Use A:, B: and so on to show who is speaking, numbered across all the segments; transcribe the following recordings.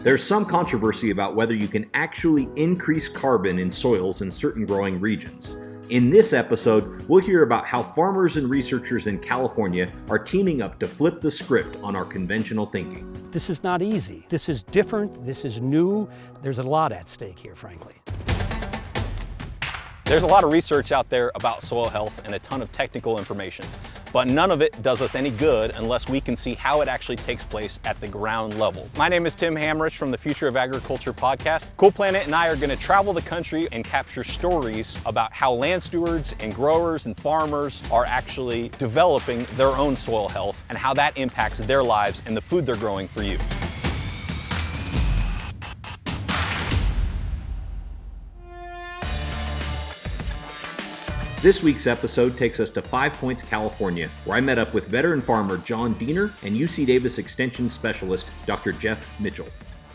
A: There's some controversy about whether you can actually increase carbon in soils in certain growing regions. In this episode, we'll hear about how farmers and researchers in California are teaming up to flip the script on our conventional thinking.
B: This is not easy. This is different. This is new. There's a lot at stake here, frankly.
C: There's a lot of research out there about soil health and a ton of technical information, but none of it does us any good unless we can see how it actually takes place at the ground level. My name is Tim Hamrich from the Future of Agriculture podcast. Cool Planet and I are going to travel the country and capture stories about how land stewards and growers and farmers are actually developing their own soil health and how that impacts their lives and the food they're growing for you.
A: This week's episode takes us to 5 Points, California, where I met up with veteran farmer John Diener and UC Davis Extension Specialist Dr. Jeff Mitchell.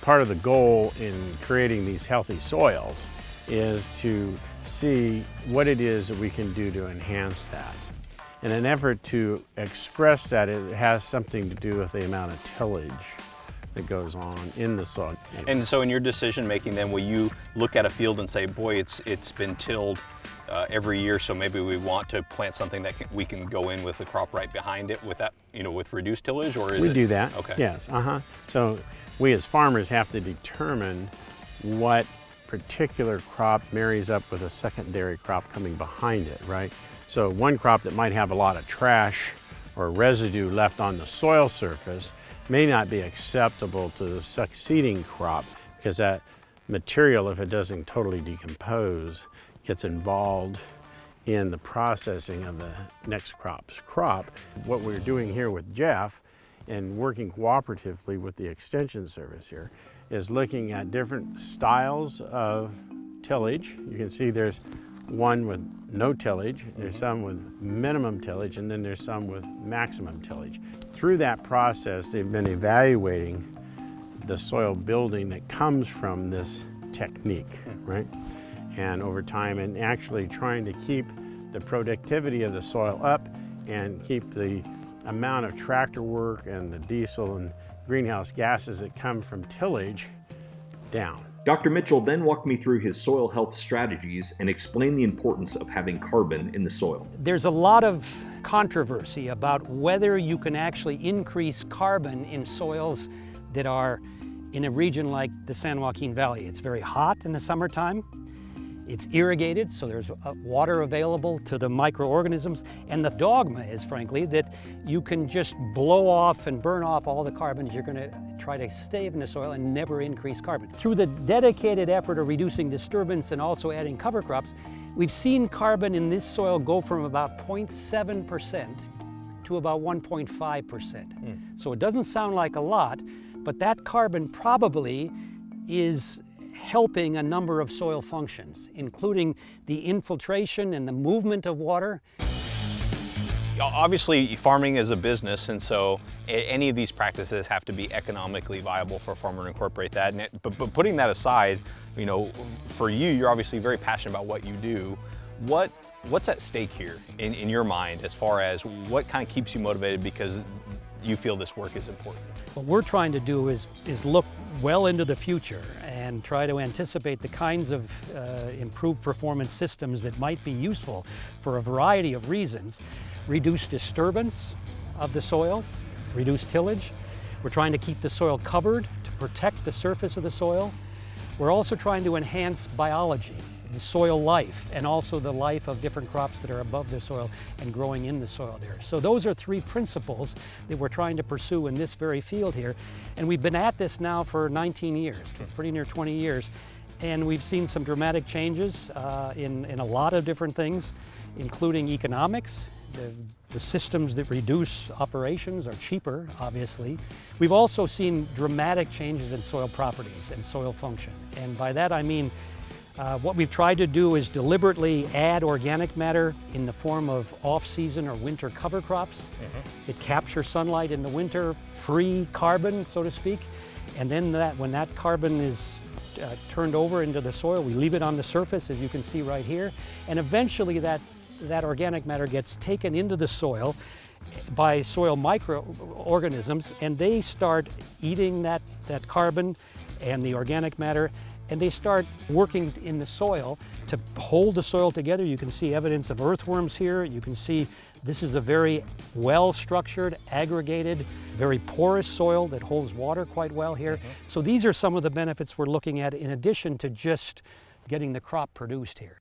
D: Part of the goal in creating these healthy soils is to see what it is that we can do to enhance that. In an effort to express that, it has something to do with the amount of tillage that goes on in the soil.
C: And so in your decision making then, will you look at a field and say, boy, it's been tilled every year, so maybe we want to plant something that we can go in with the crop right behind it with that, with reduced tillage, or is
D: we do that?
C: Okay.
D: Yes. So we as farmers have to determine what particular crop marries up with a secondary crop coming behind it, right? So one crop that might have a lot of trash or residue left on the soil surface may not be acceptable to the succeeding crop because that material, if it doesn't totally decompose, gets involved in the processing of the next crop's crop. What we're doing here with Jeff and working cooperatively with the Extension Service here is looking at different styles of tillage. You can see there's one with no tillage, there's some with minimum tillage, and then there's some with maximum tillage. Through that process, they've been evaluating the soil building that comes from this technique, right? And over time, and actually trying to keep the productivity of the soil up and keep the amount of tractor work and the diesel and greenhouse gases that come from tillage down.
A: Dr. Mitchell then walked me through his soil health strategies and explained the importance of having carbon in the soil.
B: There's a lot of controversy about whether you can actually increase carbon in soils that are in a region like the San Joaquin Valley. It's very hot in the summertime. It's irrigated, so there's water available to the microorganisms. And the dogma is, frankly, that you can just blow off and burn off all the carbon. You're going to try to save in the soil and never increase carbon. Through the dedicated effort of reducing disturbance and also adding cover crops, we've seen carbon in this soil go from about 0.7% to about 1.5%. So it doesn't sound like a lot, but that carbon probably is helping a number of soil functions, including the infiltration and the movement of water.
C: Obviously, farming is a business, and so any of these practices have to be economically viable for a farmer to incorporate that. But putting that aside, for you, you're obviously very passionate about what you do. What's at stake here in your mind as far as what kind of keeps you motivated because you feel this work is important?
B: What we're trying to do is look well into the future and try to anticipate the kinds of improved performance systems that might be useful for a variety of reasons. Reduce disturbance of the soil, reduce tillage. We're trying to keep the soil covered to protect the surface of the soil. We're also trying to enhance biology, the soil life, and also the life of different crops that are above the soil and growing in the soil there. So those are three principles that we're trying to pursue in this very field here. And we've been at this now for 19 years, pretty near 20 years. And we've seen some dramatic changes in a lot of different things, including economics. The systems that reduce operations are cheaper, obviously. We've also seen dramatic changes in soil properties and soil function. And by that I mean what we've tried to do is deliberately add organic matter in the form of off-season or winter cover crops that capture sunlight in the winter, free carbon, so to speak. And then when that carbon is turned over into the soil, we leave it on the surface, as you can see right here. And eventually that organic matter gets taken into the soil by soil microorganisms, and they start eating that carbon and the organic matter, and they start working in the soil to hold the soil together. You can see evidence of earthworms here. You can see this is a very well-structured, aggregated, very porous soil that holds water quite well here. So these are some of the benefits we're looking at in addition to just getting the crop produced here.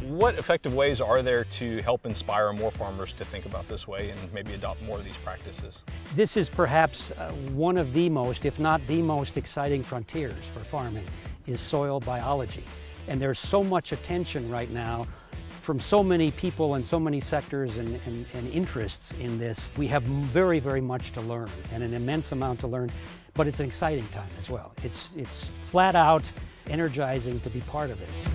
C: What effective ways are there to help inspire more farmers to think about this way and maybe adopt more of these practices?
B: This is perhaps one of the most, if not the most exciting frontiers for farming, is soil biology. And there's so much attention right now from so many people and so many sectors and interests in this. We have very, very much to learn and an immense amount to learn, but it's an exciting time as well. It's flat out energizing to be part of this.